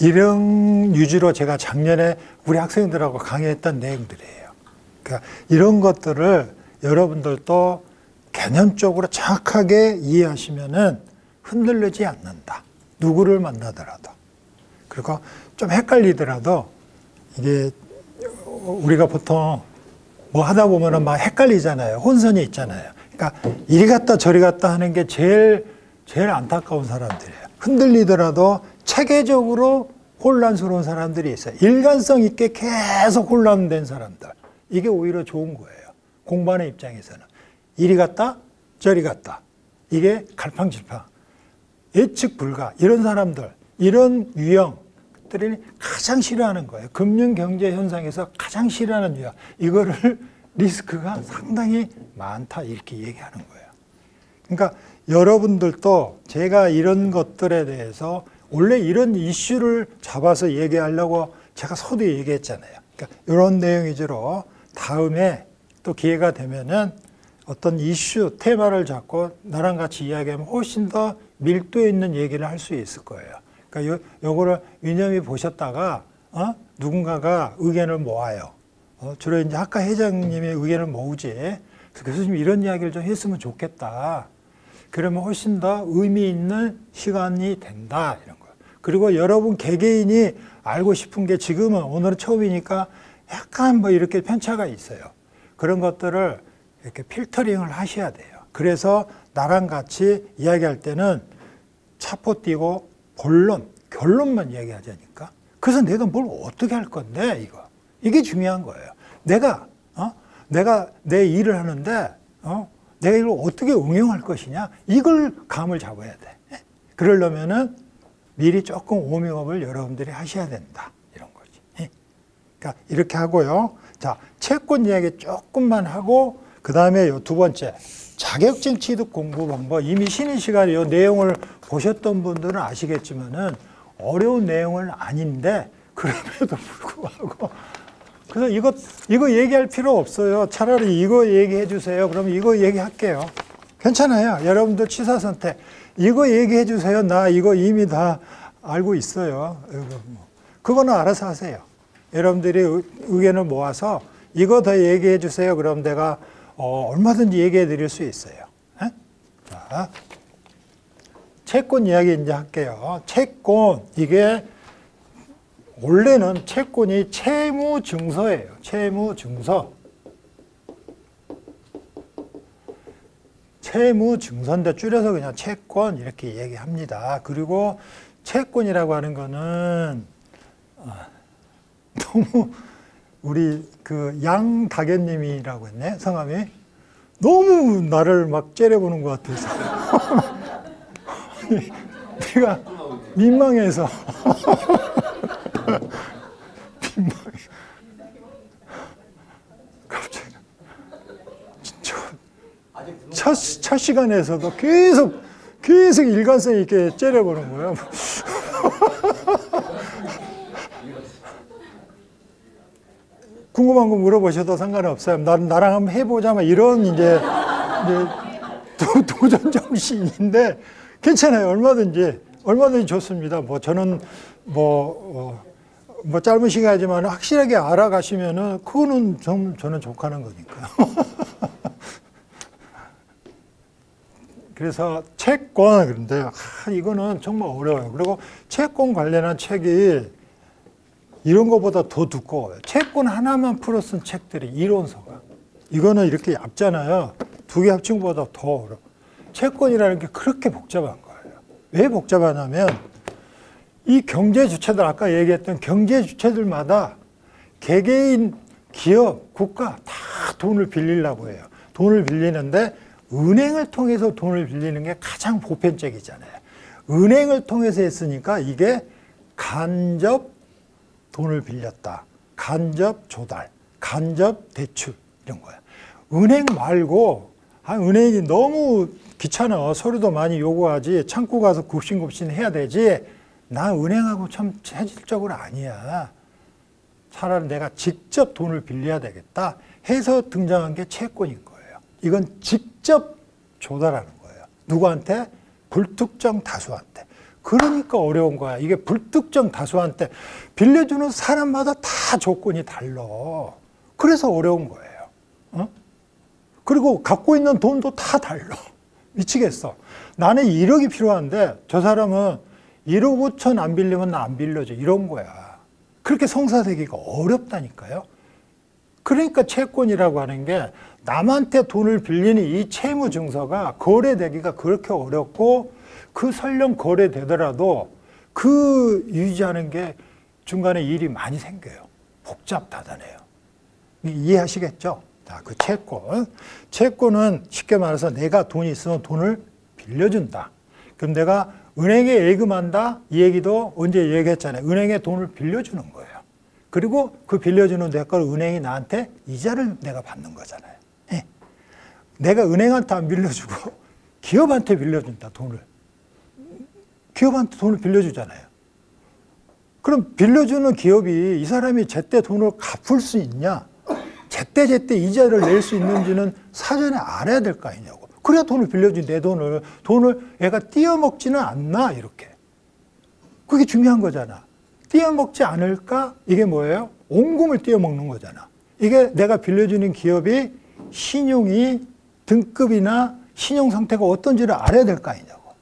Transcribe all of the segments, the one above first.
이런 유지로 제가 작년에 우리 학생들하고 강의했던 내용들이에요. 그러니까 이런 것들을 여러분들도 개념적으로 정확하게 이해하시면은 흔들리지 않는다. 누구를 만나더라도. 그리고 좀 헷갈리더라도 이게 우리가 보통 뭐 하다 보면은 막 헷갈리잖아요. 혼선이 있잖아요. 그러니까 이리 갔다 저리 갔다 하는 게 제일 안타까운 사람들이에요. 흔들리더라도 체계적으로 혼란스러운 사람들이 있어요. 일관성 있게 계속 혼란된 사람들. 이게 오히려 좋은 거예요. 공부하는 입장에서는. 이리 갔다 저리 갔다. 이게 갈팡질팡. 예측 불가. 이런 사람들, 이런 유형들이 가장 싫어하는 거예요. 금융 경제 현상에서 가장 싫어하는 유형. 이거를 리스크가 상당히 많다 이렇게 얘기하는 거예요. 그러니까 여러분들도 제가 이런 것들에 대해서 원래 이런 이슈를 잡아서 얘기하려고 제가 서두에 얘기했잖아요. 그러니까 이런 내용 위주로 다음에 또 기회가 되면은 어떤 이슈, 테마를 잡고 나랑 같이 이야기하면 훨씬 더 밀도 있는 얘기를 할 수 있을 거예요. 그러니까 요거를 위념이 보셨다가 누군가가 의견을 모아요. 주로 이제 학과 회장님이 의견을 모으지. 교수님 이런 이야기를 좀 했으면 좋겠다. 그러면 훨씬 더 의미 있는 시간이 된다 이런 거. 그리고 여러분 개개인이 알고 싶은 게 지금은 오늘은 처음이니까 약간 뭐 이렇게 편차가 있어요. 그런 것들을 이렇게 필터링을 하셔야 돼요. 그래서 나랑 같이 이야기할 때는 차포 띄고 결론만 얘기하자니까. 그래서 내가 뭘 어떻게 할 건데 이게 중요한 거예요. 내가 내 일을 하는데 내가 이걸 어떻게 응용할 것이냐 이걸 감을 잡아야 돼. 그러려면은 미리 조금 워밍업을 여러분들이 하셔야 된다 이런 거지. 그러니까 이렇게 하고요. 자, 채권 이야기 조금만 하고 그 다음에 요 두 번째 자격증 취득 공부 방법. 이미 쉬는 시간에 이 내용을 보셨던 분들은 아시겠지만은 어려운 내용은 아닌데 그럼에도 불구하고 그래서 이거 얘기할 필요 없어요. 차라리 이거 얘기해 주세요. 그러면 이거 얘기할게요. 괜찮아요. 여러분들 취사 선택. 이거 얘기해 주세요. 나 이거 이미 다 알고 있어요. 그거는 알아서 하세요. 여러분들이 의견을 모아서 이거 더 얘기해 주세요. 그럼 내가 얼마든지 얘기해 드릴 수 있어요. 에? 자, 채권 이야기 이제 할게요. 채권, 이게 원래는 채권이 채무증서예요. 채무증서. 채무증서인데 줄여서 그냥 채권 이렇게 얘기합니다. 그리고 채권이라고 하는 거는 너무 우리 그 양다견님이라고 했네, 성함이. 너무 나를 막 째려보는 것 같아서. 내가 민망해서. 갑자기. 첫 시간에서도 계속 일관성 있게 째려보는 거예요. 궁금한 거 물어보셔도 상관없어요. 나랑 한번 해보자면 이런 이제 도전 정신인데 괜찮아요. 얼마든지 좋습니다. 뭐 저는 뭐 짧은 시간이지만 확실하게 알아가시면은 그거는 저는 족하는 거니까요. 그래서 채권, 그런데 이거는 정말 어려워요. 그리고 채권 관련한 책이 이런 것보다 더 두꺼워요. 채권 하나만 풀어 쓴 책들이 이론서가. 이거는 이렇게 얇잖아요. 두 개 합친 것보다 더 어려워. 채권이라는 게 그렇게 복잡한 거예요. 왜 복잡하냐면 이 경제 주체들, 아까 얘기했던 경제 주체들마다 개개인, 기업, 국가 다 돈을 빌리려고 해요. 돈을 빌리는데 은행을 통해서 돈을 빌리는 게 가장 보편적이잖아요. 은행을 통해서 했으니까 이게 간접 돈을 빌렸다. 간접 조달, 간접 대출 이런 거야. 은행 말고 은행이 너무 귀찮아. 서류도 많이 요구하지. 창구 가서 굽신굽신 해야 되지. 나 은행하고 참 체질적으로 아니야. 차라리 내가 직접 돈을 빌려야 되겠다 해서 등장한 게 채권인 거예요. 이건 직접 조달하는 거예요. 누구한테? 불특정 다수한테. 그러니까 어려운 거야. 이게 불특정 다수한테 빌려주는 사람마다 다 조건이 달라. 그래서 어려운 거예요. 어? 그리고 갖고 있는 돈도 다 달라. 미치겠어. 나는 1억이 필요한데 저 사람은 1억 5천 안 빌리면 나 안 빌려줘. 이런 거야. 그렇게 성사되기가 어렵다니까요. 그러니까 채권이라고 하는 게 남한테 돈을 빌리는 이 채무 증서가 거래되기가 그렇게 어렵고 그 설령 거래되더라도 그 유지하는 게 중간에 일이 많이 생겨요. 복잡하다네요. 이해하시겠죠? 자, 그 채권. 채권은 쉽게 말해서 내가 돈이 있으면 돈을 빌려준다. 그럼 내가 은행에 예금한다? 이 얘기도 언제 얘기했잖아요. 은행에 돈을 빌려주는 거예요. 그리고 그 빌려주는 내 걸 은행이 나한테 이자를 내가 받는 거잖아요. 예. 내가 은행한테 안 빌려주고 기업한테 빌려준다, 돈을. 기업한테 돈을 빌려주잖아요. 그럼 빌려주는 기업이 이 사람이 제때 돈을 갚을 수 있냐? 제때 이자를 낼 수 있는지는 사전에 알아야 될 거 아니냐고. 그래야 돈을 빌려준 내 돈을 애가 띄어먹지는 않나, 이렇게. 그게 중요한 거잖아. 띄어먹지 않을까? 이게 뭐예요? 온금을 띄어먹는 거잖아. 이게 내가 빌려주는 기업이 신용이 등급이나 신용 상태가 어떤지를 알아야 될 거 아니냐고.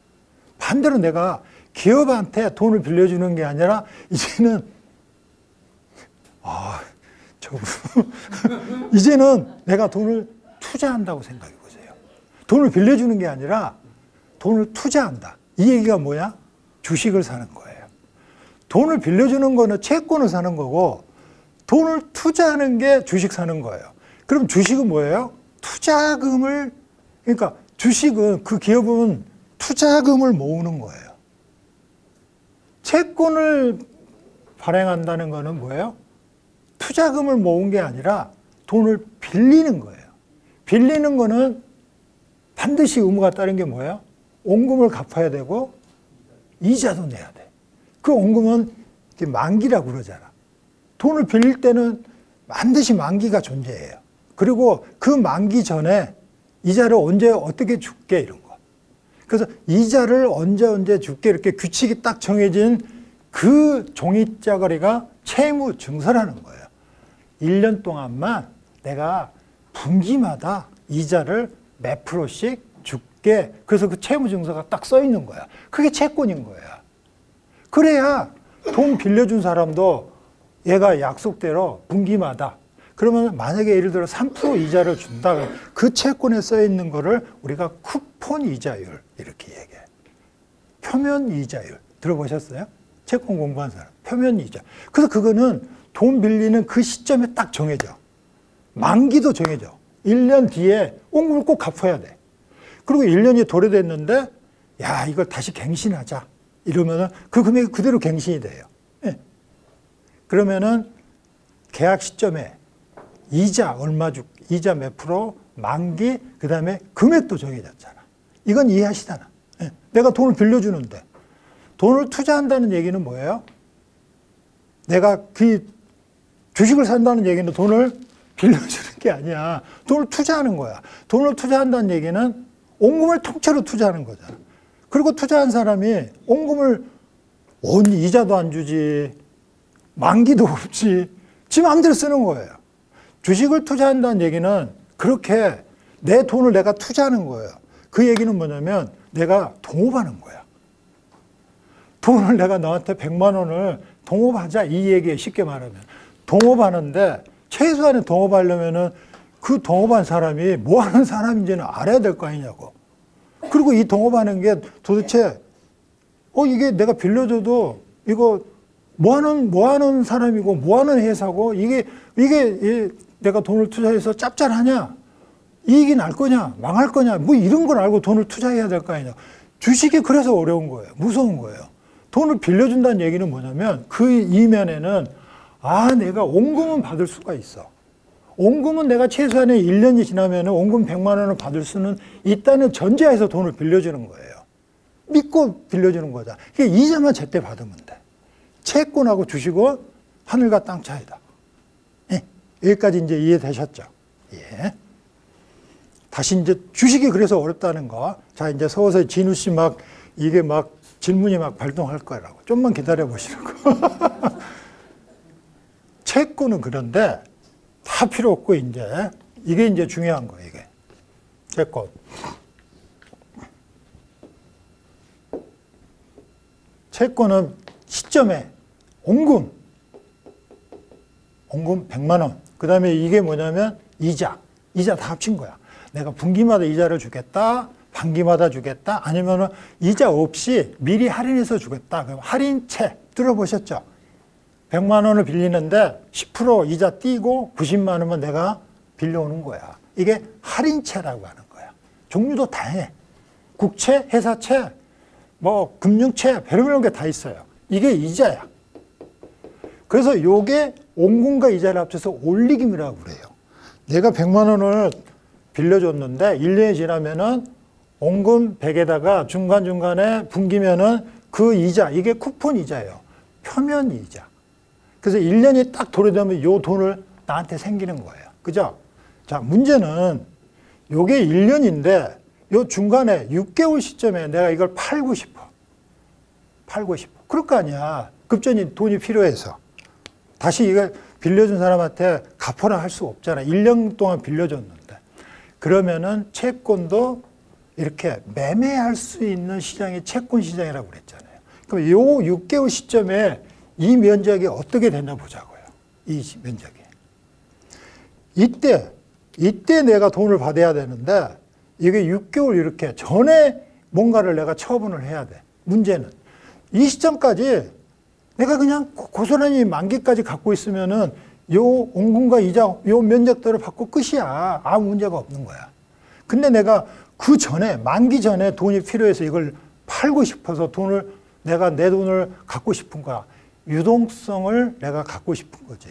반대로 내가 기업한테 돈을 빌려주는 게 아니라 이제는 이제는 내가 돈을 투자한다고 생각해 보세요. 돈을 빌려주는 게 아니라 돈을 투자한다. 이 얘기가 뭐야? 주식을 사는 거예요. 돈을 빌려주는 거는 채권을 사는 거고 돈을 투자하는 게 주식 사는 거예요. 그럼 주식은 뭐예요? 투자금을, 그러니까 주식은, 그 기업은 투자금을 모으는 거예요. 채권을 발행한다는 거는 뭐예요? 투자금을 모은 게 아니라 돈을 빌리는 거예요. 빌리는 거는 반드시 의무가 따른 게 뭐예요? 원금을 갚아야 되고 이자도 내야 돼. 그 원금은 만기라고 그러잖아. 돈을 빌릴 때는 반드시 만기가 존재해요. 그리고 그 만기 전에 이자를 언제 어떻게 줄게, 이런 거. 그래서 이자를 언제 줄게, 이렇게 규칙이 딱 정해진 그 종이자거리가 채무 증서라는 거예요. 1년 동안만 내가 분기마다 이자를 몇 프로씩 줄게. 그래서 그 채무 증서가 딱 써 있는 거야. 그게 채권인 거야. 그래야 돈 빌려준 사람도 얘가 약속대로 분기마다, 그러면 만약에 예를 들어 3% 이자를 준다. 그 채권에 써 있는 거를 우리가 쿠폰 이자율 이렇게 얘기해. 표면 이자율 들어보셨어요? 채권 공부한 사람. 표면 이자. 그래서 그거는 돈 빌리는 그 시점에 딱 정해져. 만기도 정해져. 1년 뒤에 원금을 꼭 갚아야 돼. 그리고 1년이 도래됐는데 야, 이걸 다시 갱신하자. 이러면은 그 금액이 그대로 갱신이 돼요. 예. 그러면은 계약 시점에 이자 얼마 줄, 이자 몇 프로, 만기, 그 다음에 금액도 정해졌잖아. 이건 이해하시잖아. 예. 내가 돈을 빌려주는데 돈을 투자한다는 얘기는 뭐예요? 내가 그 주식을 산다는 얘기는 돈을 빌려주는 게 아니야. 돈을 투자하는 거야. 돈을 투자한다는 얘기는 원금을 통째로 투자하는 거잖아. 그리고 투자한 사람이 원금을 이자도 안 주지, 만기도 없지, 지 마음대로 쓰는 거예요. 주식을 투자한다는 얘기는 그렇게 내 돈을 내가 투자하는 거예요. 그 얘기는 뭐냐면 내가 동업하는 거야. 돈을 내가 너한테 100만 원을 동업하자, 이 얘기에 쉽게 말하면. 동업하는데 최소한의 동업하려면은 그 동업한 사람이 뭐 하는 사람인지는 알아야 될 거 아니냐고. 그리고 이 동업하는 게 도대체 이게 내가 빌려줘도 이거 뭐 하는 사람이고 뭐 하는 회사고 이게 내가 돈을 투자해서 짭짤하냐? 이익이 날 거냐? 망할 거냐? 뭐 이런 걸 알고 돈을 투자해야 될 거 아니냐. 주식이 그래서 어려운 거예요. 무서운 거예요. 돈을 빌려준다는 얘기는 뭐냐면 그 이면에는 내가 원금은 받을 수가 있어. 원금은 내가 최소한의 1년이 지나면 원금 100만 원을 받을 수는 있다는 전제하에서 돈을 빌려주는 거예요. 믿고 빌려주는 거다. 이게 이자만 제때 받으면 돼. 채권하고 주식은 하늘과 땅 차이다. 예. 여기까지 이제 이해되셨죠? 예. 다시 이제 주식이 그래서 어렵다는 거. 자, 이제 서서히 진우 씨 이게 질문이 막 발동할 거라고. 좀만 기다려 보시라고. 채권은 그런데 다 필요 없고 이제 이게 중요한 거예요. 이게 채권. 채권은 시점에 원금 100만 원. 그 다음에 이게 뭐냐면 이자 다 합친 거야. 내가 분기마다 이자를 주겠다, 반기마다 주겠다, 아니면은 이자 없이 미리 할인해서 주겠다. 그럼 할인채 들어보셨죠? 100만 원을 빌리는데 10% 이자 띄고 90만 원만 내가 빌려오는 거야. 이게 할인채라고 하는 거야. 종류도 다양해. 국채, 회사채, 뭐 금융채, 별의별 게 다 있어요. 이게 이자야. 그래서 요게 원금과 이자를 합쳐서 올리김이라고 그래요. 내가 100만 원을 빌려줬는데 1년이 지나면은 원금 100에다가 중간중간에 분기면은 그 이자, 이게 쿠폰 이자예요. 표면 이자. 그래서 1년이 딱 도래되면 요 돈을 나한테 생기는 거예요. 그죠? 자, 문제는 요게 1년인데 요 중간에 6개월 시점에 내가 이걸 팔고 싶어. 그럴 거 아니야. 급전이 돈이 필요해서. 다시 이걸 빌려준 사람한테 갚아라 할 수 없잖아. 1년 동안 빌려줬는데. 그러면은 채권도 이렇게 매매할 수 있는 시장이 채권 시장이라고 그랬잖아요. 그럼 요 6개월 시점에 이 면적이 어떻게 되나 보자고요. 이 면적이. 이때 내가 돈을 받아야 되는데 이게 6개월 이렇게 전에 뭔가를 내가 처분을 해야 돼. 문제는 이 시점까지 내가 그냥 고스란히 만기까지 갖고 있으면은 요 원금과 이자, 요 면적들을 받고 끝이야. 아무 문제가 없는 거야. 근데 내가 그 전에, 만기 전에 돈이 필요해서 이걸 팔고 싶어서 내가 내 돈을 갖고 싶은 거야. 유동성을 내가 갖고 싶은 거지.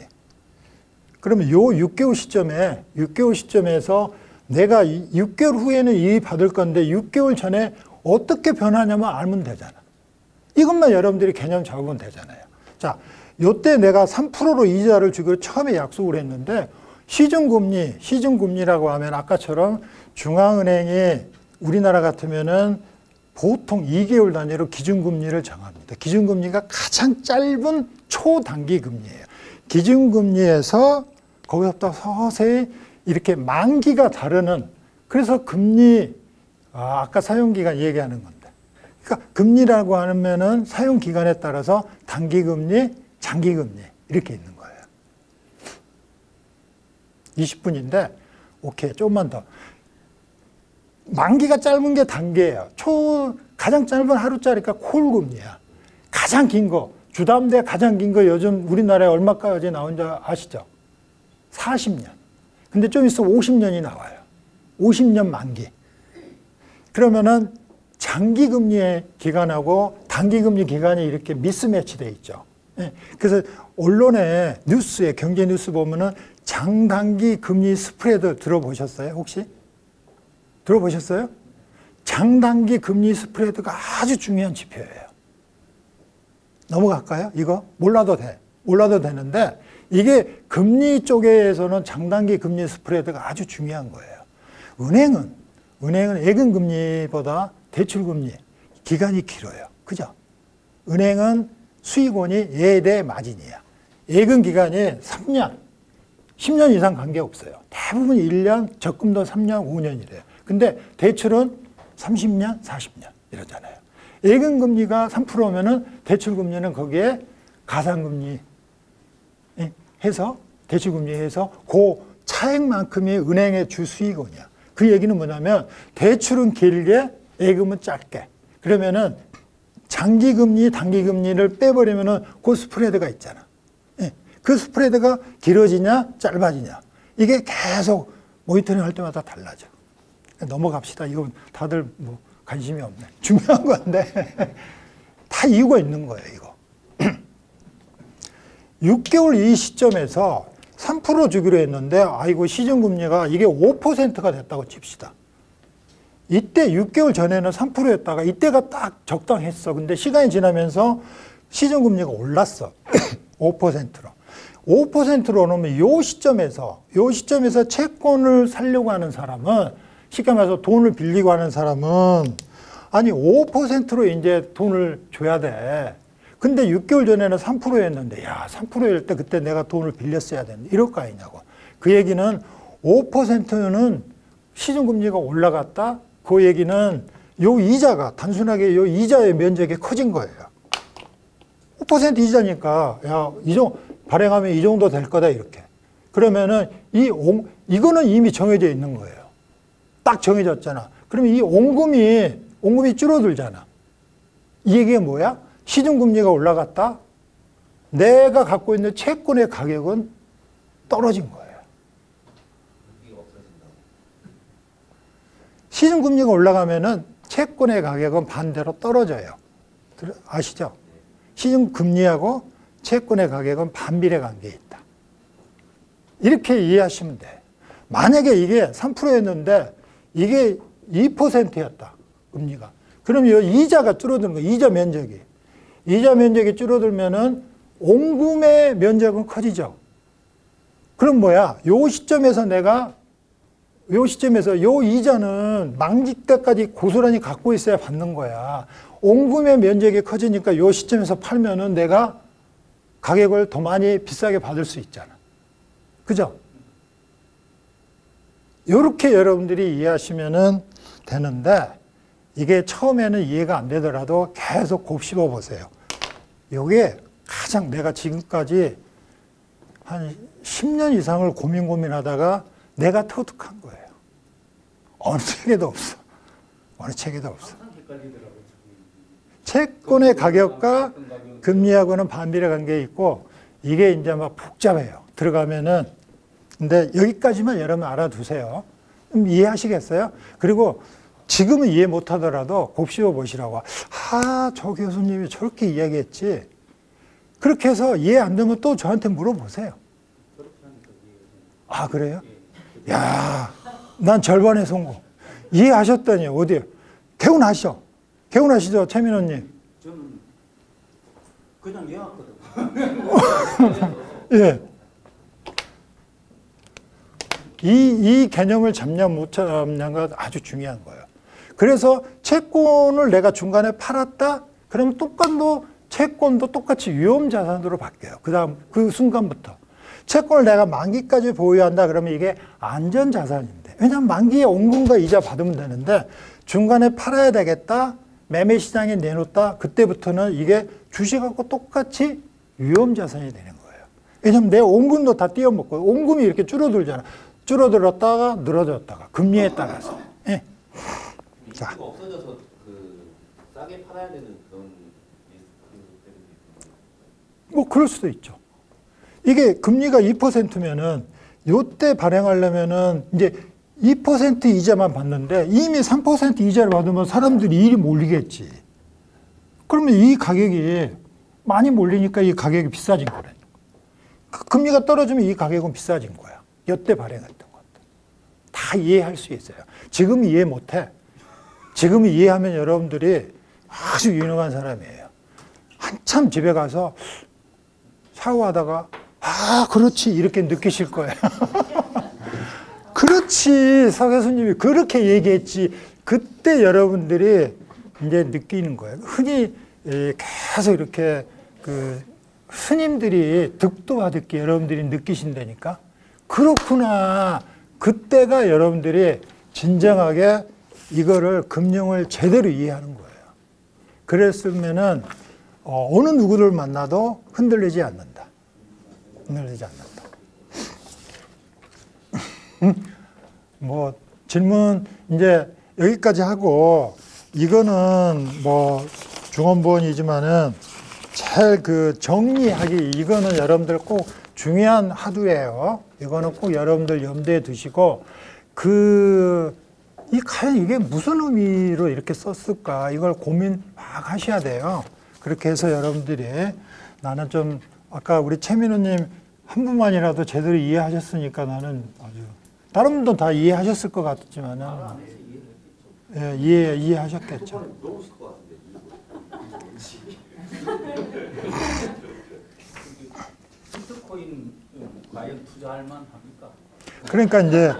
그러면 요 6개월 시점에서 내가 6개월 후에는 이익 받을 건데 6개월 전에 어떻게 변하냐면 알면 되잖아. 이것만 여러분들이 개념 잡으면 되잖아요. 자, 요때 내가 3%로 이자를 주기로 처음에 약속을 했는데 시중금리라고 하면 아까처럼 중앙은행이 우리나라 같으면은 보통 2개월 단위로 기준금리를 정합니다. 기준금리가 가장 짧은 초단기 금리예요. 기준금리에서 거기서부터 서서히 이렇게 만기가 다르는, 그래서 금리, 아까 사용기간 얘기하는 건데. 그러니까 금리라고 하면은 사용기간에 따라서 단기금리, 장기금리 이렇게 있는 거예요. 20분인데 오케이, 조금만 더. 만기가 짧은 게 단기예요. 가장 짧은 하루짜리가 콜금리야. 가장 긴 거, 주담대 가장 긴 거 요즘 우리나라에 얼마까지 나온지 아시죠? 40년. 근데 좀 있으면 50년이 나와요. 50년 만기. 그러면은 장기금리의 기간하고 단기금리 기간이 이렇게 미스매치 돼 있죠. 그래서 언론에 뉴스에 경제 뉴스 보면은 장단기 금리 스프레드 들어보셨어요? 혹시? 들어보셨어요? 장단기 금리 스프레드가 아주 중요한 지표예요. 넘어갈까요? 이거? 몰라도 돼. 몰라도 되는데 이게 금리 쪽에서는 장단기 금리 스프레드가 아주 중요한 거예요. 은행은 예금금리보다 대출금리 기간이 길어요. 그죠? 은행은 수익원이 예대 마진이야. 예금 기간이 3년, 10년 이상 관계없어요. 대부분 1년, 적금도 3년, 5년이래요. 근데 대출은 30년, 40년 이러잖아요. 예금금리가 3%면은 대출금리는 거기에 가상금리 해서, 대출금리 해서 그 차액만큼이 은행의 주 수익원이야. 그 얘기는 뭐냐면 대출은 길게, 예금은 짧게. 그러면은 장기금리, 단기금리를 빼버리면은 그 스프레드가 있잖아. 그 스프레드가 길어지냐, 짧아지냐. 이게 계속 모니터링 할 때마다 달라져. 넘어갑시다. 이건 다들 뭐 관심이 없네. 중요한 건데 다 이유가 있는 거예요, 이거. 6개월 이 시점에서 3% 주기로 했는데 아이고 시중금리가 이게 5%가 됐다고 칩시다. 이때 6개월 전에는 3%였다가 이때가 딱 적당했어. 근데 시간이 지나면서 시중금리가 올랐어. 5%로. 5%로 놓으면 요 시점에서 채권을 사려고 하는 사람은, 쉽게 말해서 돈을 빌리고 하는 사람은 아니 5%로 이제 돈을 줘야 돼. 근데 6개월 전에는 3%였는데 야 3%일 때 그때 내가 돈을 빌렸어야 되는데 이럴 거 아니냐고. 그 얘기는 5%는 시중금리가 올라갔다. 그 얘기는 요 이자가 단순하게 요 이자의 면적이 커진 거예요. 5% 이자니까 야 발행하면 이 정도 될 거다 이렇게. 그러면은 이거는 이미 정해져 있는 거예요. 딱 정해졌잖아. 그러면 이 온금이 줄어들잖아. 이 얘기가 뭐야? 시중금리가 올라갔다. 내가 갖고 있는 채권의 가격은 떨어진 거예요. 시중금리가 올라가면은 채권의 가격은 반대로 떨어져요. 아시죠? 시중금리하고 채권의 가격은 반비례 관계에 있다. 이렇게 이해하시면 돼. 만약에 이게 3%였는데 이게 2%였다. 금리가. 그럼 이 이자가 줄어드는 거예요. 이자 면적이. 이자 면적이 줄어들면은 온금의 면적은 커지죠. 그럼 뭐야? 요 시점에서 요 이자는 만기 때까지 고스란히 갖고 있어야 받는 거야. 온금의 면적이 커지니까 요 시점에서 팔면은 내가 가격을 더 많이 비싸게 받을 수 있잖아. 그죠? 요렇게 여러분들이 이해하시면은 되는데 이게 처음에는 이해가 안 되더라도 계속 곱씹어 보세요. 요게 가장 내가 지금까지 한 10년 이상을 고민하다가 내가 터득한 거예요. 어느 책에도 없어. 어느 책에도 없어. 채권의 가격과 금리하고는 반비례 관계에 있고 이게 이제 막 복잡해요. 들어가면은. 근데 여기까지만 여러분 알아두세요. 이해하시겠어요? 그리고 지금은 이해 못 하더라도 곱씹어 보시라고. 저 교수님이 저렇게 이야기했지. 그렇게 해서 이해 안 되면 또 저한테 물어보세요. 아, 그래요? 야, 난 절반의 성공. 이해하셨더니 어디요? 개운하시죠? 개운하시죠, 최민호님? 저는 그냥 이해했거든. 예. 이 개념을 잡냐 못 잡냐가 아주 중요한 거예요. 그래서 채권을 내가 중간에 팔았다? 그러면 채권도 똑같이 위험자산으로 바뀌어요. 그 순간부터. 채권을 내가 만기까지 보유한다 그러면 이게 안전자산인데. 왜냐하면 만기에 온금과 이자 받으면 되는데 중간에 팔아야 되겠다. 매매시장에 내놓다. 그때부터는 이게 주식하고 똑같이 위험자산이 되는 거예요. 왜냐하면 내 온금도 다 띄어먹고 온금이 이렇게 줄어들잖아. 줄어들었다가 늘어졌다가 금리에 따라서. 예. 자. 없어져서 싸게 팔아야 되는 그런 뭐 그럴 수도 있죠. 이게 금리가 2%면은 요때 발행하려면은 이제 2% 이자만 받는데 이미 3% 이자를 받으면 사람들이 이리 몰리겠지. 그러면 이 가격이 많이 몰리니까 이 가격이 비싸진 거래. 금리가 떨어지면 이 가격은 비싸진 거야. 요때 발행했던 것도. 다 이해할 수 있어요. 지금 이해 못해. 지금 이해하면 여러분들이 아주 유능한 사람이에요. 한참 집에 가서 샤워하다가 그렇지 이렇게 느끼실 거예요. 그렇지 서 교수님이 그렇게 얘기했지. 그때 여러분들이 이제 느끼는 거예요. 흔히 계속 이렇게 스님들이 득도하듯이 여러분들이 느끼신다니까. 그렇구나. 그때가 여러분들이 진정하게 이거를 금융을 제대로 이해하는 거예요. 그랬으면은 어느 누구를 만나도 흔들리지 않는다. 흔들리지 않는다. 뭐 질문 이제 여기까지 하고 이거는 뭐 중원본이지만은 제일 정리하기 이거는 여러분들 꼭 중요한 하두예요. 이거는 꼭 여러분들 염두에 두시고 과연 이게 무슨 의미로 이렇게 썼을까 이걸 고민 막 하셔야 돼요. 그렇게 해서 여러분들이 나는 좀 아까 우리 최민호님 한 분만이라도 제대로 이해하셨으니까 나는 아주 다른 분도 다 이해하셨을 것 같지만은 이해하셨겠죠. 비트코인 과연 투자할 만합니까? 그러니까 이제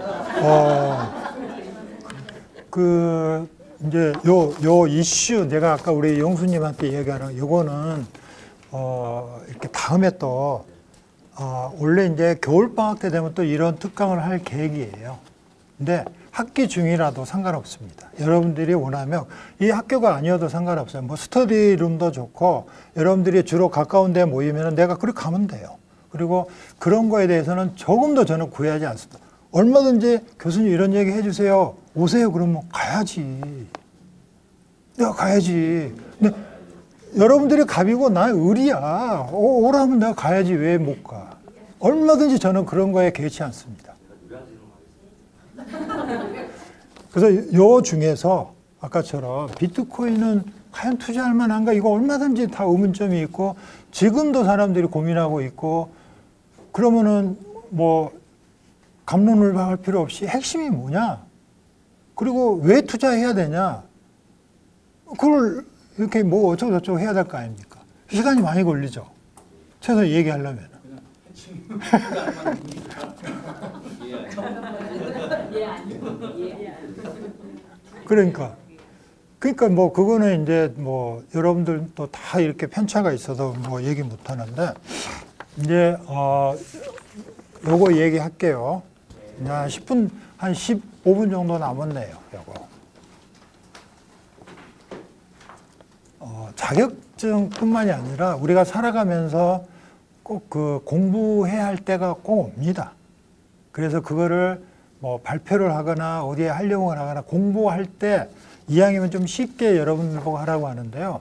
이제 요 이슈 내가 아까 우리 영수님한테 얘기하는 요거는 이렇게 다음에 또 원래 이제 겨울 방학 때 되면 또 이런 특강을 할 계획이에요. 근데 학기 중이라도 상관없습니다. 여러분들이 원하면 이 학교가 아니어도 상관없어요. 뭐 스터디룸도 좋고 여러분들이 주로 가까운 데 모이면 내가 그리 가면 돼요. 그리고 그런 거에 대해서는 조금 더 저는 구애하지 않습니다. 얼마든지 교수님 이런 얘기 해주세요. 오세요. 그러면 가야지. 내가 가야지. 근데 여러분들이 갑이고 나 을이야. 오라면 내가 가야지. 왜 못 가? 얼마든지 저는 그런 거에 개의치 않습니다. 그래서 요 중에서 아까처럼 비트코인은 과연 투자할 만한가? 이거 얼마든지 다 의문점이 있고 지금도 사람들이 고민하고 있고 그러면은 뭐 갑론을 할 필요 없이 핵심이 뭐냐? 그리고 왜 투자해야 되냐? 그걸 이렇게 뭐 어쩌고저쩌고 해야 될 거 아닙니까? 시간이 많이 걸리죠. 최소 얘기하려면. 그러니까 뭐 그거는 이제 뭐 여러분들도 다 이렇게 편차가 있어서 뭐 얘기 못 하는데 이제 요거 얘기할게요. 한 10분, 한 15분 정도 남았네요. 요거. 자격증뿐만이 아니라 우리가 살아가면서 꼭 그 공부해야 할 때가 꼭 옵니다. 그래서 그거를 뭐 발표를 하거나 어디에 활용을 하거나 공부할 때 이왕이면 좀 쉽게 여러분들 보고 하라고 하는데요.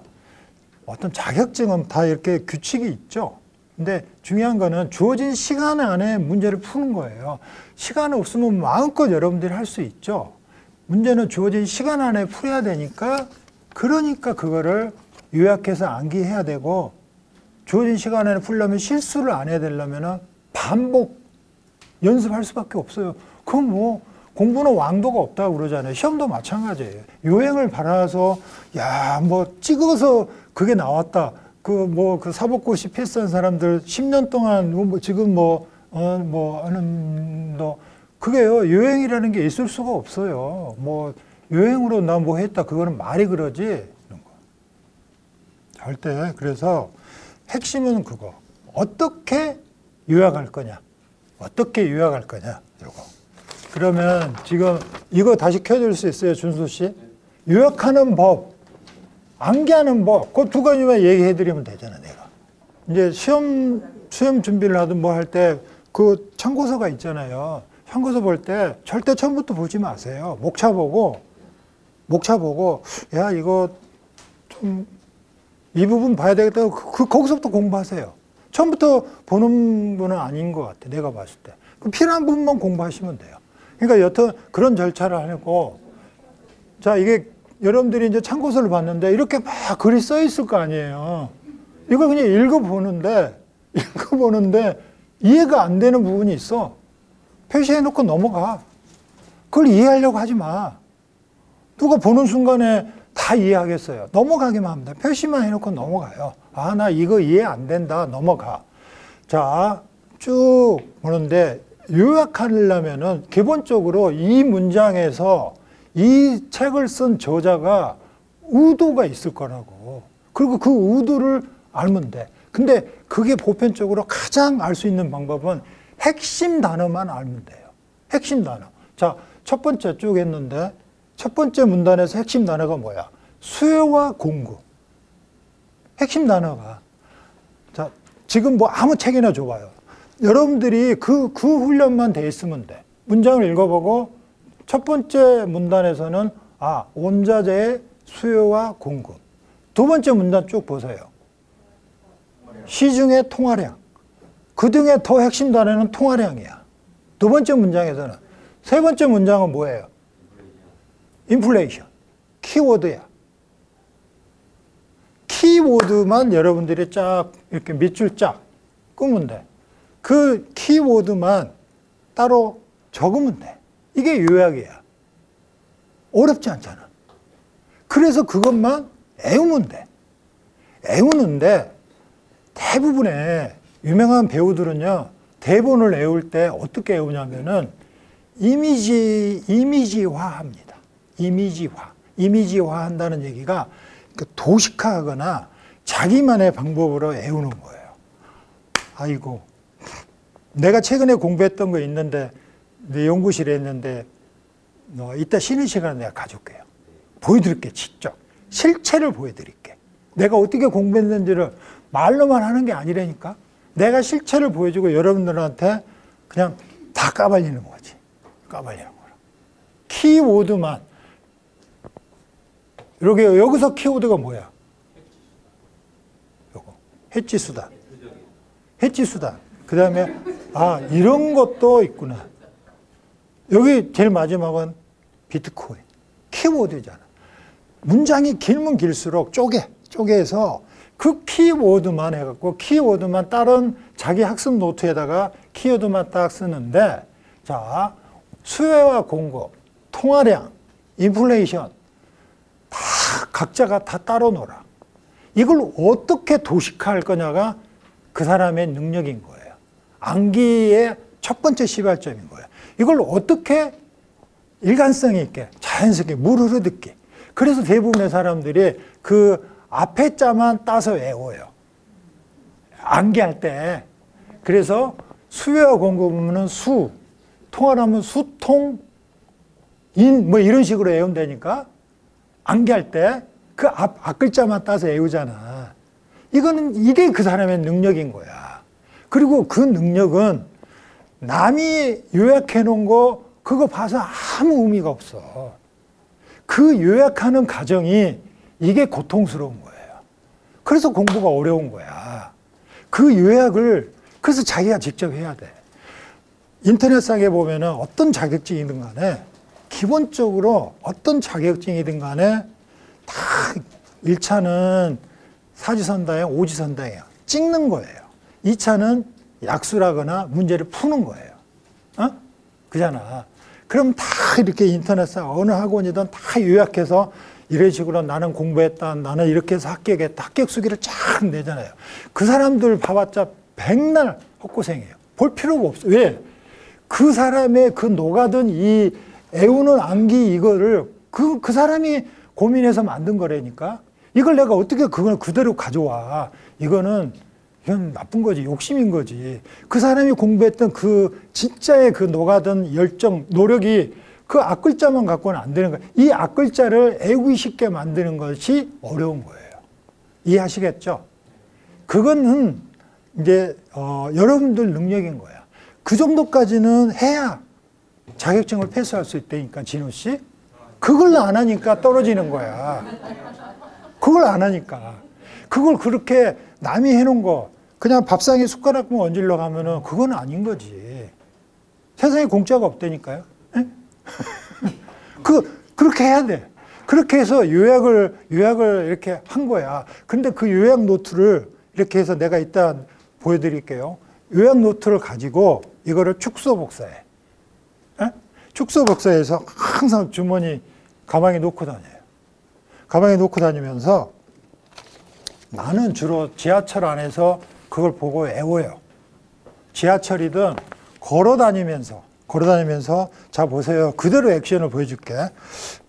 어떤 자격증은 다 이렇게 규칙이 있죠. 근데 중요한 거는 주어진 시간 안에 문제를 푸는 거예요. 시간 없으면 마음껏 여러분들이 할 수 있죠. 문제는 주어진 시간 안에 풀어야 되니까 그러니까 그거를 요약해서 암기해야 되고 주어진 시간 안에 풀려면 실수를 안 해야 되려면 반복 연습할 수밖에 없어요. 그럼 뭐 공부는 왕도가 없다고 그러잖아요. 시험도 마찬가지예요. 요행을 받아서 야 뭐 찍어서 그게 나왔다. 그 사법고시 패스한 사람들 10년 동안 뭐 지금 하는 그게요. 요행이라는 게 있을 수가 없어요. 뭐 요행으로 나 뭐 했다 그거는 말이 그러지. 이런 거. 절대. 그래서 핵심은 그거. 어떻게 요약할 거냐. 어떻게 요약할 거냐. 이거. 그러면 지금 이거 다시 켜줄 수 있어요, 준수 씨? 요약하는 법, 암기하는 법, 그 두 가지만 얘기해 드리면 되잖아, 내가. 이제 시험 준비를 하든 뭐 할 때 그 참고서가 있잖아요. 참고서 볼 때 절대 처음부터 보지 마세요. 목차 보고, 야, 이거 좀 이 부분 봐야 되겠다. 거기서부터 공부하세요. 처음부터 보는 분은 아닌 것 같아, 내가 봤을 때. 그 필요한 부분만 공부하시면 돼요. 그러니까 여튼 그런 절차를 하고, 자, 이게 여러분들이 이제 참고서를 봤는데 이렇게 막 글이 써 있을 거 아니에요. 이걸 그냥 읽어보는데 이해가 안 되는 부분이 있어. 표시해놓고 넘어가. 그걸 이해하려고 하지 마. 누가 보는 순간에 다 이해하겠어요. 넘어가기만 합니다. 표시만 해놓고 넘어가요. 아, 나 이거 이해 안 된다. 넘어가. 자, 쭉 보는데 요약하려면은 기본적으로 이 문장에서 이 책을 쓴 저자가 의도가 있을 거라고. 그리고 그 의도를 알면 돼. 근데 그게 보편적으로 가장 알 수 있는 방법은 핵심 단어만 알면 돼요. 핵심 단어. 자, 첫 번째 쭉 했는데 첫 번째 문단에서 핵심 단어가 뭐야? 수요와 공급. 핵심 단어가. 자, 지금 뭐 아무 책이나 줘봐요. 여러분들이 그 훈련만 돼 있으면 돼. 문장을 읽어보고 첫 번째 문단에서는 원자재의 수요와 공급. 두 번째 문단 쭉 보세요. 시중의 통화량. 그 등의 더 핵심 단어는 통화량이야. 두 번째 문장에서는. 세 번째 문장은 뭐예요? 인플레이션. 키워드야. 키워드만 여러분들이 쫙 이렇게 밑줄 쫙 끄면 돼. 그 키워드만 따로 적으면 돼. 이게 요약이야. 어렵지 않잖아. 그래서 그것만 애우면 돼. 애우는데 대부분의 유명한 배우들은요, 대본을 애울 때 어떻게 애우냐면은 이미지화 합니다. 이미지화. 이미지화한다는 얘기가 도식화하거나 자기만의 방법으로 애우는 거예요. 아이고, 내가 최근에 공부했던 거 있는데 내 연구실에 있는데 이따 쉬는 시간에 내가 가져올게요. 보여드릴게. 직접 실체를 보여드릴게. 내가 어떻게 공부했는지를 말로만 하는 게 아니라니까. 내가 실체를 보여주고 여러분들한테 그냥 다 까발리는 거지. 까발리는 거라. 키워드만. 이렇게 여기서 키워드가 뭐야? 요거 해지수다. 해지수다. 그 다음에 이런 것도 있구나. 여기 제일 마지막은 비트코인. 키워드잖아. 문장이 길면 길수록 쪼개서 그 키워드만 해갖고 키워드만 다른 자기 학습 노트에다가 키워드만 딱 쓰는데, 자, 수요와 공급, 통화량, 인플레이션 다 각자가 다 따로 놀아. 이걸 어떻게 도식화할 거냐가 그 사람의 능력인 거예요. 암기의 첫 번째 시발점인 거예요. 이걸 어떻게 일관성 있게 자연스럽게 물 흐르듯이. 그래서 대부분의 사람들이 그 앞에 자만 따서 외워요. 암기할 때. 그래서 수요와 공급은 수, 통화라면 수통, 인, 뭐 이런 식으로 외우면 되니까 암기할 때 그 앞 글자만 따서 외우잖아. 이게 그 사람의 능력인 거야. 그리고 그 능력은 남이 요약해 놓은 거 그거 봐서 아무 의미가 없어. 그 요약하는 과정이 이게 고통스러운 거예요. 그래서 공부가 어려운 거야. 그 요약을 그래서 자기가 직접 해야 돼. 인터넷상에 보면은 어떤 자격증이든 간에 기본적으로 어떤 자격증이든 간에 다 1차는 사지선다형, 오지선다형 찍는 거예요. 2차는 약수라거나 문제를 푸는 거예요. 그잖아. 그럼 다 이렇게 인터넷상 어느 학원이든 다 요약해서 이런 식으로 나는 공부했다, 나는 이렇게 해서 합격했다, 합격 수기를 쫙 내잖아요. 그 사람들 봐봤자 백날 헛고생해요. 볼 필요가 없어. 왜? 그 사람의 그 녹아든 이 애우는 암기 이거를 그 사람이 고민해서 만든 거라니까. 이걸 내가 어떻게 그걸 그대로 가져와. 이건 나쁜 거지. 욕심인 거지. 그 사람이 공부했던 그 진짜의 그 녹아든 열정, 노력이 그 앞글자만 갖고는 안 되는 거예요. 이 앞글자를 애우기 쉽게 만드는 것이 어려운 거예요. 이해하시겠죠? 그거는 이제 여러분들 능력인 거야. 그 정도까지는 해야 자격증을 패스할 수 있다니까, 진호 씨. 그걸 안 하니까 떨어지는 거야. 그걸 안 하니까. 그걸 그렇게 남이 해놓은 거 그냥 밥상에 숟가락만 얹으려고 하면은 그건 아닌 거지. 세상에 공짜가 없다니까요. 그렇게 해야 돼. 그렇게 해서 요약을 이렇게 한 거야. 근데 그 요약 노트를 이렇게 해서 내가 일단 보여드릴게요. 요약 노트를 가지고 이거를 축소복사해. 축소복사해서 항상 주머니 가방에 놓고 다녀요. 가방에 놓고 다니면서 나는 주로 지하철 안에서 그걸 보고 외워요. 지하철이든 걸어 다니면서 자 보세요. 그대로 액션을 보여줄게.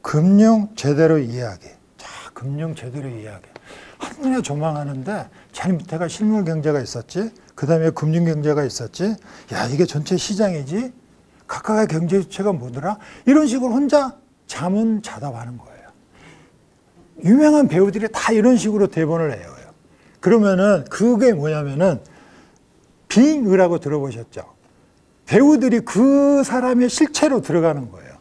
금융 제대로 이해하기. 자, 금융 제대로 이해하기. 한눈에 조망하는데 제일 밑에가 실물 경제가 있었지. 그 다음에 금융 경제가 있었지. 야, 이게 전체 시장이지. 각각의 경제 주체가 뭐더라? 이런 식으로 혼자 잠은 자답하는 거예요. 유명한 배우들이 다 이런 식으로 대본을 외워요. 그러면은 그게 뭐냐면은 빙의라고 들어보셨죠? 배우들이 그 사람의 실체로 들어가는 거예요.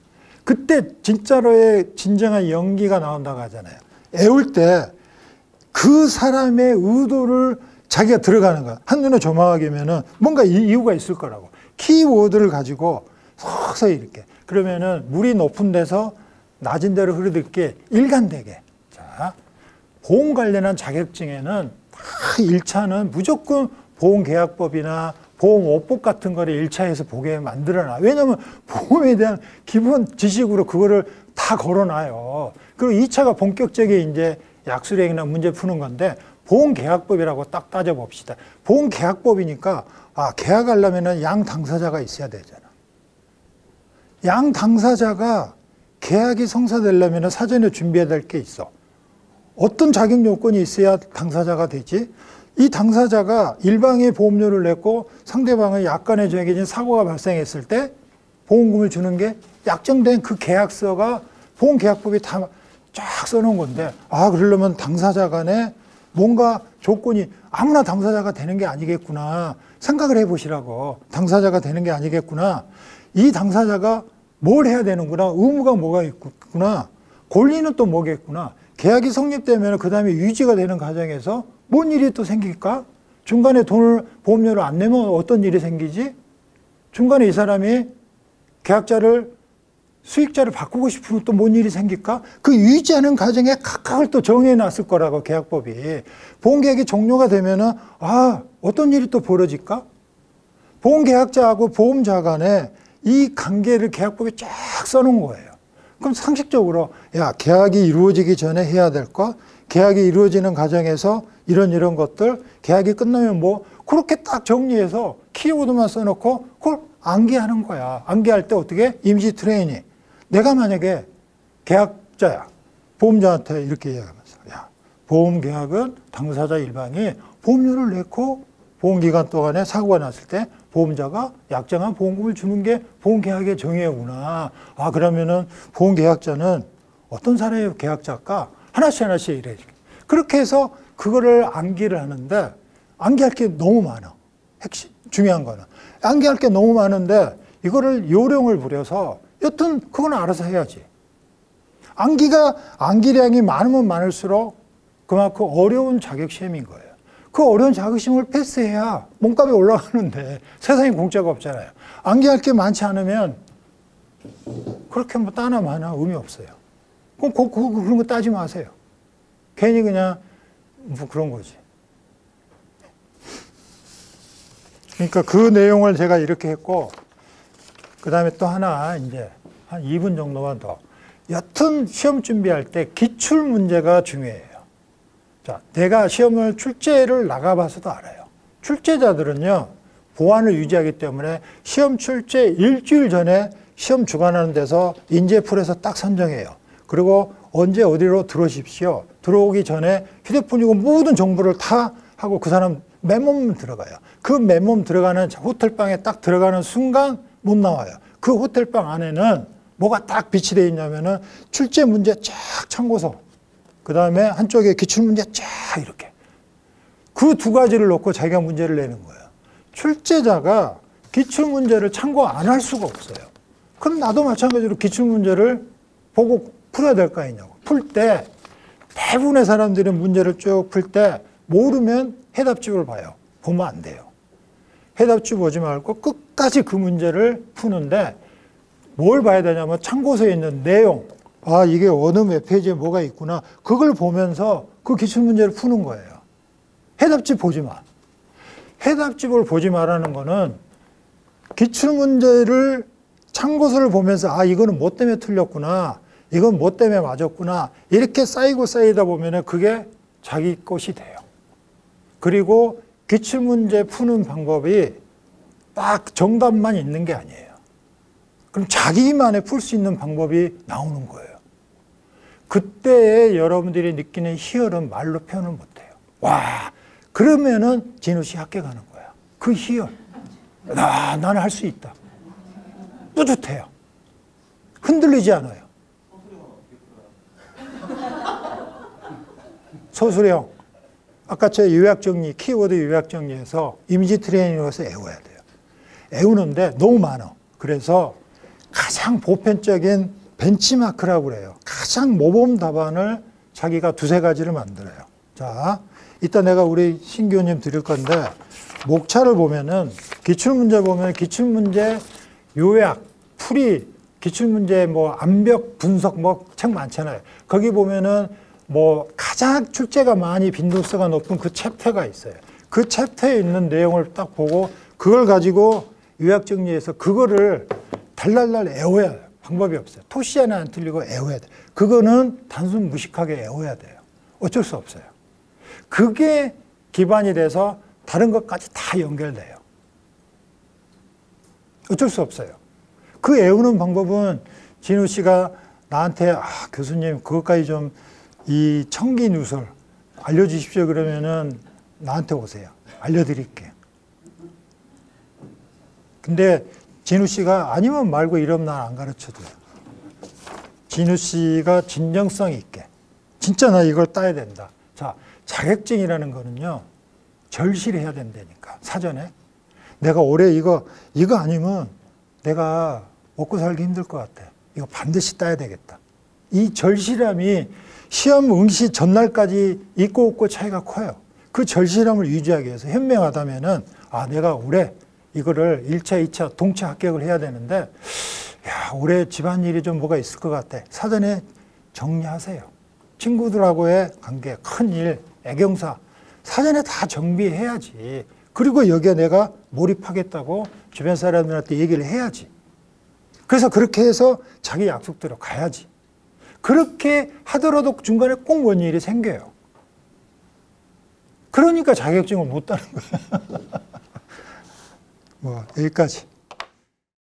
그때 진짜로의 진정한 연기가 나온다고 하잖아요. 애울 때 그 사람의 의도를 자기가 들어가는 거야. 한눈에 조망하기면은 뭔가 이유가 있을 거라고. 키워드를 가지고 서서히 이렇게. 그러면은 물이 높은 데서 낮은 데로 흐르듯이 일관되게. 자, 보험 관련한 자격증에는 다 1차는 무조건 보험계약법이나 보험업법 같은 거를 1차에서 보게 만들어놔. 왜냐하면 보험에 대한 기본 지식으로 그거를 다 걸어놔요. 그리고 2차가 본격적인 이제 약수량이나 문제 푸는 건데 보험계약법이라고 딱 따져봅시다. 보험계약법이니까 계약하려면 양 당사자가 있어야 되잖아. 양 당사자가 계약이 성사되려면 사전에 준비해야 될 게 있어. 어떤 자격 요건이 있어야 당사자가 되지? 이 당사자가 일방의 보험료를 냈고 상대방은 약간의 정해진 사고가 발생했을 때 보험금을 주는 게 약정된 그 계약서가 보험계약법이 다 쫙 써놓은 건데, 아, 그러려면 당사자 간에 뭔가 조건이 아무나 당사자가 되는 게 아니겠구나 생각을 해보시라고. 당사자가 되는 게 아니겠구나. 이 당사자가 뭘 해야 되는구나. 의무가 뭐가 있구나. 권리는 또 뭐겠구나. 계약이 성립되면 그 다음에 유지가 되는 과정에서 뭔 일이 또 생길까? 중간에 보험료를 안 내면 어떤 일이 생기지? 중간에 이 사람이 계약자를 수익자를 바꾸고 싶으면 또 뭔 일이 생길까? 그 유지하는 과정에 각각을 또 정해놨을 거라고, 계약법이. 보험계약이 종료가 되면은, 아, 어떤 일이 또 벌어질까? 보험계약자하고 보험자 간에 이 관계를 계약법에 쫙 써놓은 거예요. 그럼 상식적으로, 야, 계약이 이루어지기 전에 해야 될 것, 계약이 이루어지는 과정에서 이런 것들, 계약이 끝나면 뭐, 그렇게 딱 정리해서 키워드만 써놓고 그걸 암기하는 거야. 암기할 때 어떻게? 임시 트레이닝. 내가 만약에 계약자야. 보험자한테 이렇게 이야기하면서, 야, 보험계약은 당사자 일방이 보험료를 내고 보험기간 동안에 사고가 났을 때 보험자가 약정한 보험금을 주는 게 보험계약의 정의구나. 아, 그러면은 보험계약자는 어떤 사람의 계약자일까? 하나씩 이래. 그렇게 해서 그거를 암기를 하는데, 암기할 게 너무 많아. 핵심, 중요한 거는. 암기할 게 너무 많은데, 이거를 요령을 부려서, 여튼, 그건 알아서 해야지. 암기량이 많으면 많을수록 그만큼 어려운 자격시험인 거예요. 그 어려운 자격시험을 패스해야 몸값이 올라가는데 세상에 공짜가 없잖아요. 암기할 게 많지 않으면 그렇게 뭐 따나 마나 의미 없어요. 그럼 그런 거 따지 마세요. 괜히 그냥 뭐 그런 거지. 그러니까 그 내용을 제가 이렇게 했고, 그 다음에 또 하나, 이제 한 2분 정도만 더. 여튼 시험 준비할 때 기출 문제가 중요해요. 자, 내가 시험을 출제를 나가봐서도 알아요. 출제자들은요, 보안을 유지하기 때문에 시험 출제 일주일 전에 시험 주관하는 데서 인재풀에서 딱 선정해요. 그리고 언제 어디로 들어오십시오. 들어오기 전에 휴대폰이고 모든 정보를 다 하고 그 사람 맨몸 들어가요. 그 맨몸 들어가는 호텔방에 딱 들어가는 순간 못 나와요. 그 호텔방 안에는 뭐가 딱 비치되어 있냐면은 출제 문제 쫙 참고서, 그 다음에 한쪽에 기출문제 쫙 이렇게. 그 두 가지를 놓고 자기가 문제를 내는 거예요. 출제자가 기출문제를 참고 안 할 수가 없어요. 그럼 나도 마찬가지로 기출문제를 보고 풀어야 될 거 아니냐고. 풀 때 대부분의 사람들이 문제를 쭉 풀 때 모르면 해답집을 봐요. 보면 안 돼요. 해답집 보지 말고 끝까지 그 문제를 푸는데, 뭘 봐야 되냐면 참고서에 있는 내용, 아, 이게 어느 몇 페이지에 뭐가 있구나, 그걸 보면서 그 기출문제를 푸는 거예요. 해답집 보지 마. 해답집을 보지 말라는 거는 기출문제를 참고서를 보면서, 아, 이거는 뭐 때문에 틀렸구나, 이건 뭐 때문에 맞았구나, 이렇게 쌓이다 보면 그게 자기 것이 돼요. 그리고 기출문제 푸는 방법이 딱 정답만 있는 게 아니에요. 그럼 자기만의 풀 수 있는 방법이 나오는 거예요. 그때에 여러분들이 느끼는 희열은 말로 표현을 못해요. 와, 그러면은 진우 씨 학교 가는 거야. 그 희열. 나는 할 수 있다. 뿌듯해요. 흔들리지 않아요. 서술형. 아까 제 요약정리, 키워드 요약정리에서 이미지 트레이닝으로서 애워야 돼요. 애우는데 너무 많아. 그래서 가장 보편적인 벤치마크라고 그래요. 가장 모범 답안을 자기가 두세 가지를 만들어요. 자, 이따 내가 우리 신교님 드릴 건데, 목차를 보면은, 기출문제 보면 기출문제 요약, 풀이, 기출문제 뭐 암벽 분석 뭐 책 많잖아요. 거기 보면은 뭐 가장 출제가 많이 빈도수가 높은 그 챕터가 있어요. 그 챕터에 있는 내용을 딱 보고 그걸 가지고 요약 정리해서 그거를 달달달 애워야 돼요. 방법이 없어요. 토시 하나 안 틀리고 애워야 돼요. 그거는 단순 무식하게 애워야 돼요. 어쩔 수 없어요. 그게 기반이 돼서 다른 것까지 다 연결돼요. 어쩔 수 없어요. 그 애우는 방법은 진우 씨가 나한테 교수님 그것까지 좀 이 청기 누설 알려주십시오 그러면은 나한테 오세요. 알려드릴게요. 근데 진우 씨가 아니면 말고 이러면 난 안 가르쳐줘요. 진우 씨가 진정성 있게 진짜 나 이걸 따야 된다. 자, 자격증이라는 거는요 절실해야 된다니까. 사전에 내가 올해 이거 아니면 내가 먹고 살기 힘들 것 같아. 이거 반드시 따야 되겠다. 이 절실함이 시험 응시 전날까지 있고 없고 차이가 커요. 그 절실함을 유지하기 위해서 현명하다면은 내가 올해 이거를 1차, 2차 동체 합격을 해야 되는데 올해 집안일이 좀 뭐가 있을 것 같아. 사전에 정리하세요. 친구들하고의 관계, 큰일, 애경사 사전에 다 정비해야지. 그리고 여기에 내가 몰입하겠다고 주변 사람들한테 얘기를 해야지. 그래서 그렇게 해서 자기 약속대로 가야지. 그렇게 하더라도 중간에 꼭 뭔 일이 생겨요. 그러니까 자격증을 못 따는 거예요. 뭐 여기까지.